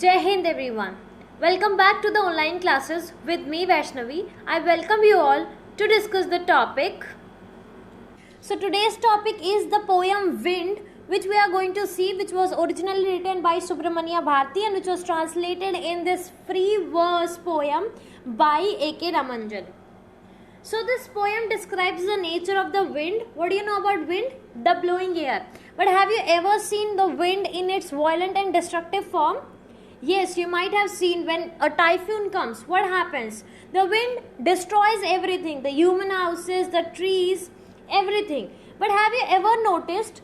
Jai Hind everyone. Welcome back to the online classes with me Vaishnavi. I welcome you all to discuss the topic. So today's topic is the poem Wind, which we are going to see, which was originally written by Subramania Bharti and which was translated in this free verse poem by A.K. Ramanjan. So this poem describes the nature of the wind. What do you know about wind? The blowing air. But have you ever seen the wind in its violent and destructive form? Yes, you might have seen when a typhoon comes. What happens? The wind destroys everything. The human houses, the trees, everything. But have you ever noticed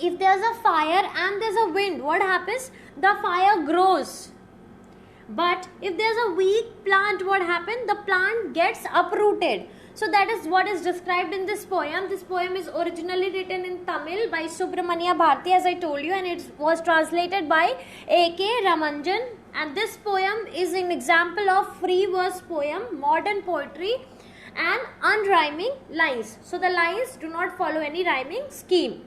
if there's a fire and there's a wind, what happens? The fire grows. But if there's a weak plant, what happens? The plant gets uprooted. So that is what is described in this poem. This poem is originally written in Tamil by Subramania Bharti, as I told you, and it was translated by A.K. Ramanjan. And this poem is an example of free verse poem, modern poetry and unrhyming lines. So the lines do not follow any rhyming scheme.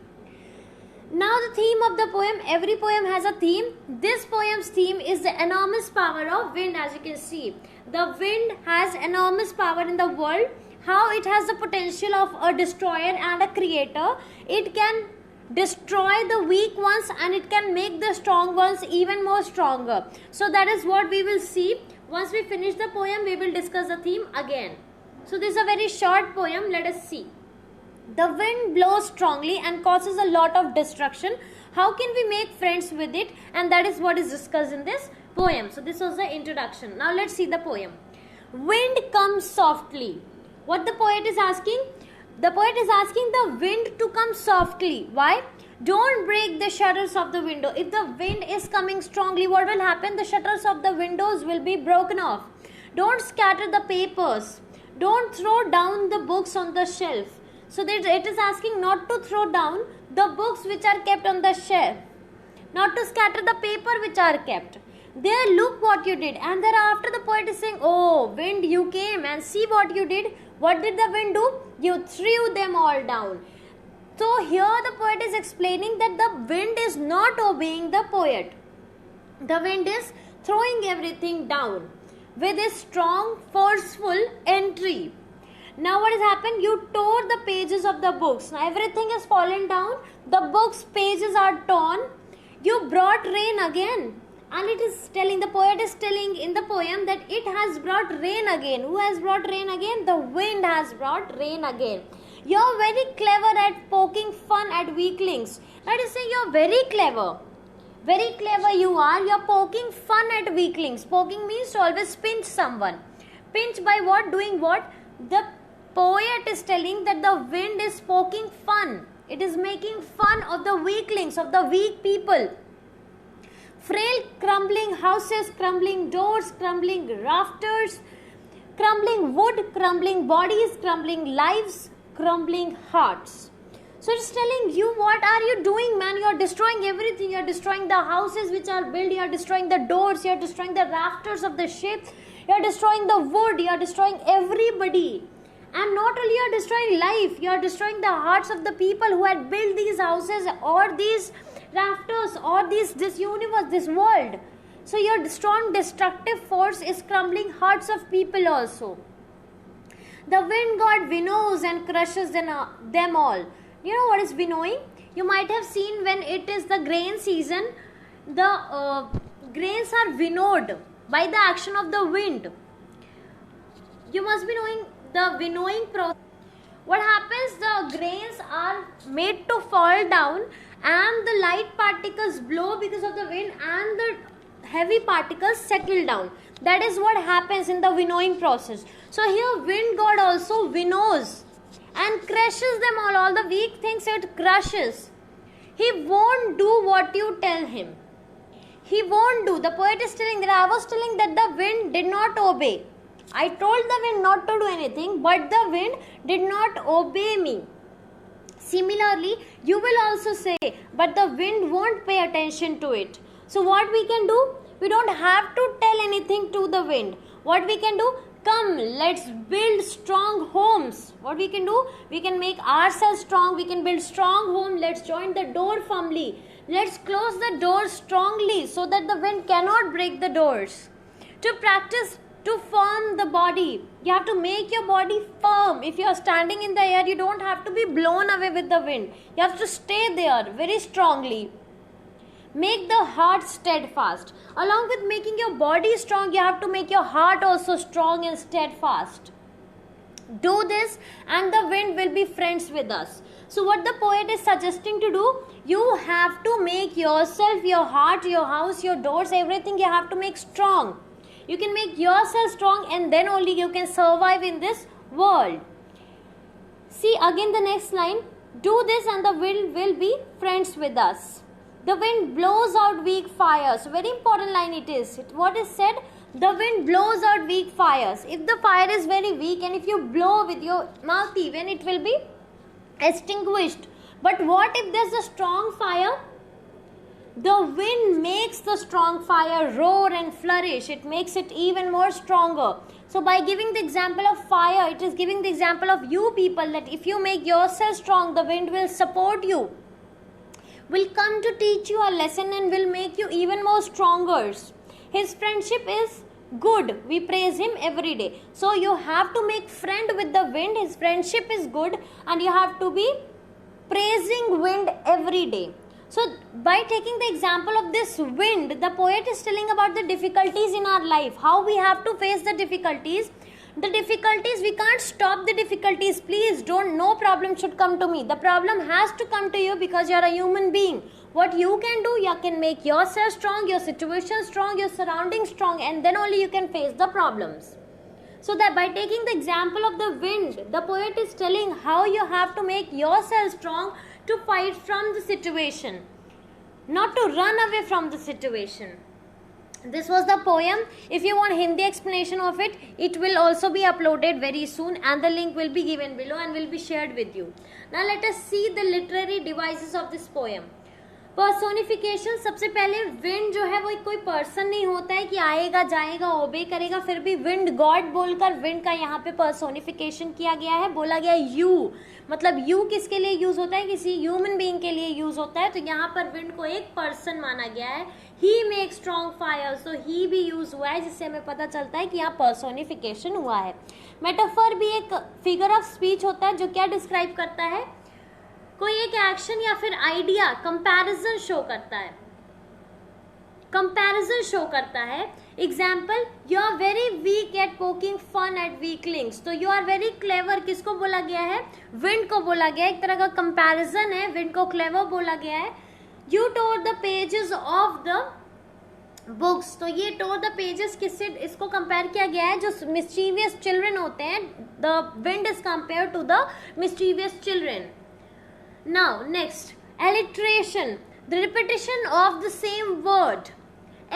Now the theme of the poem, every poem has a theme. This poem's theme is the enormous power of wind, as you can see. The wind has enormous power in the world. How it has the potential of a destroyer and a creator. It can destroy the weak ones and it can make the strong ones even more stronger. So that is what we will see. Once we finish the poem, we will discuss the theme again. So this is a very short poem. Let us see. The wind blows strongly and causes a lot of destruction. How can we make friends with it? And that is what is discussed in this poem. So this was the introduction. Now let's see the poem. Wind comes softly. What the poet is asking? The poet is asking the wind to come softly. Why? Don't break the shutters of the window. If the wind is coming strongly, what will happen? The shutters of the windows will be broken off. Don't scatter the papers. Don't throw down the books on the shelf. So that it is asking not to throw down the books which are kept on the shelf. Not to scatter the paper which are kept. There, look what you did. And thereafter the poet is saying, oh, wind, you came and see what you did. What did the wind do? You threw them all down. So here the poet is explaining that the wind is not obeying the poet. The wind is throwing everything down with a strong, forceful entry. Now what has happened? You tore the pages of the books. Now everything has fallen down. The books pages are torn. You brought rain again. And it is telling, the poet is telling in the poem that it has brought rain again. Who has brought rain again? The wind has brought rain again. You are very clever at poking fun at weaklings. That is saying you are very clever. Very clever you are. You are poking fun at weaklings. Poking means to always pinch someone. Pinch by what? Doing what? The poet is telling that the wind is poking fun. It is making fun of the weaklings, of the weak people. Frail crumbling houses, crumbling doors, crumbling rafters, crumbling wood, crumbling bodies, crumbling lives, crumbling hearts. So it's telling you, what are you doing, man? You are destroying everything. You are destroying the houses which are built. You are destroying the doors. You are destroying the rafters of the ship. You are destroying the wood. You are destroying everybody. And not only you are destroying life, you are destroying the hearts of the people who had built these houses or these rafters or this universe, this world. So your strong destructive force is crumbling hearts of people also. The wind god winnows and crushes them all. You know what is winnowing? You might have seen when it is the grain season, the grains are winnowed by the action of the wind. You must be knowing the winnowing process. What happens? The grains are made to fall down and the light particles blow because of the wind and the heavy particles settle down. That is what happens in the winnowing process. So here wind god also winnows and crushes them all the weak things it crushes. He won't do what you tell him. He won't do. The poet is telling that I was telling that the wind did not obey. I told the wind not to do anything, but the wind did not obey me. Similarly, you will also say, but the wind won't pay attention to it. So what we can do? We don't have to tell anything to the wind. What we can do? Come, let's build strong homes. What we can do? We can make ourselves strong. We can build strong home. Let's join the door firmly. Let's close the doors strongly so that the wind cannot break the doors. To practice to firm the body, you have to make your body firm. If you are standing in the air, you don't have to be blown away with the wind. You have to stay there very strongly. Make the heart steadfast. Along with making your body strong, you have to make your heart also strong and steadfast. Do this and the wind will be friends with us. So what the poet is suggesting to do, you have to make yourself, your heart, your house, your doors, everything you have to make strong. You can make yourself strong and then only you can survive in this world. See again the next line. Do this and the wind will be friends with us. The wind blows out weak fires. Very important line it is. What is said? The wind blows out weak fires. If the fire is very weak and if you blow with your mouth even, it will be extinguished. But what if there's a strong fire? The wind makes the strong fire roar and flourish. It makes it even more stronger. So by giving the example of fire, it is giving the example of you people, that if you make yourself strong, the wind will support you, will come to teach you a lesson and will make you even more stronger. His friendship is good. We praise him every day. So you have to make friend with the wind. His friendship is good and you have to be praising wind every day. So by taking the example of this wind, the poet is telling about the difficulties in our life, how we have to face the difficulties. The difficulties, we can't stop the difficulties. Please don't, no problem should come to me. The problem has to come to you because you are a human being. What you can do, you can make yourself strong, your situation strong, your surroundings strong, and then only you can face the problems. So that by taking the example of the wind, the poet is telling how you have to make yourself strong to fight from the situation, not to run away from the situation. This was the poem. If you want Hindi explanation of it, it will also be uploaded very soon and the link will be given below and will be shared with you. Now let us see the literary devices of this poem. Personification, सबसे पहले wind जो है वो कोई person नहीं होता है कि आएगा जाएगा ओबे करेगा, फिर भी विंड गॉड बोलकर विंड का यहाँ पे पर्सोनिफिकेशन किया गया है. बोला गया यू, मतलब यू किसके लिए यूज होता है? किसी ह्यूमन बीइंग के लिए यूज होता है. तो यहाँ पर विंड को एक पर्सन माना गया है. ही मेक स्ट्रॉन्ग फायर, सो ही भी यूज हुआ है, जिससे हमें पता चलता है कि यहाँ पर्सोनिफिकेशन हुआ है. मेटाफर भी एक फिगर ऑफ स्पीच होता है जो क्या डिस्क्राइब करता है? कोई एक एक्शन या फिर आइडिया कंपैरिजन शो करता है. कंपैरिजन शो करता है. Example, you are very weak at poking fun at weaklings. तो यू आर वेरी क्लेवर किसको बोला गया है? विंड को बोला गया है. एक तरह का कंपैरिजन है, विंड को क्लेवर बोला गया है. You tore the pages of the books. तो ये टोर द पेजेस किससे इसको कंपेयर किया गया है? जो मिस्चीवियस चिल्ड्रन होते हैं, the wind is compare to the mischievous children. Now next, alliteration, the repetition of the same word.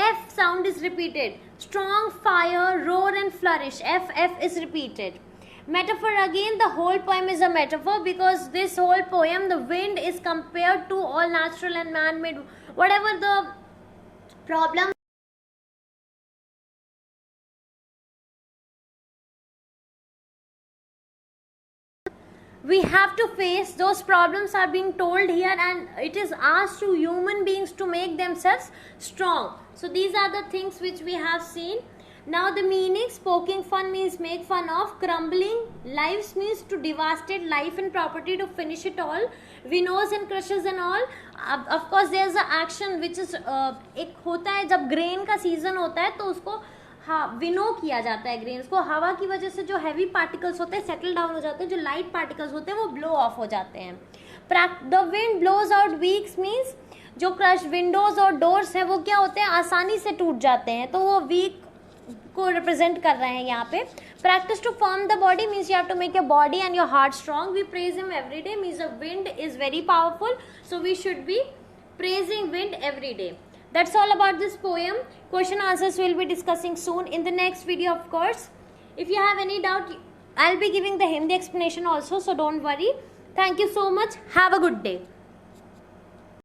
F sound is repeated. Strong, fire, roar and flourish. F is repeated. Metaphor, again the whole poem is a metaphor because this whole poem, the wind is compared to all natural and man-made, whatever the problem we have to face, those problems are being told here and it is asked to human beings to make themselves strong. So these are the things which we have seen. Now the meanings, poking fun means make fun of, crumbling lives means to devastate life and property, to finish it all, winnows and crushes and all. Of course there is a action which is एक होता है जब grain का season होता है तो उसको विनो किया जाता है. ग्रेन्स को हवा की वजह से जो हैवी पार्टिकल्स होते हैं सेटल डाउन हो जाते हैं, जो लाइट पार्टिकल्स होते हैं वो ब्लो ऑफ हो जाते हैं. The wind blows out weeks means जो क्रश विंडोज और डोर्स हैं वो क्या होते हैं? आसानी से टूट जाते हैं, तो वो वीक को रिप्रेजेंट कर रहे हैं यहाँ पे. Practice to form the body means you have to make your body and your heart strong. We praise him every day means the wind is very powerful, so we should be praising wind every day. That's all about this poem. Question answers we'll be discussing soon in the next video, of course. If you have any doubt, I'll be giving the Hindi explanation also, so don't worry. Thank you so much. Have a good day.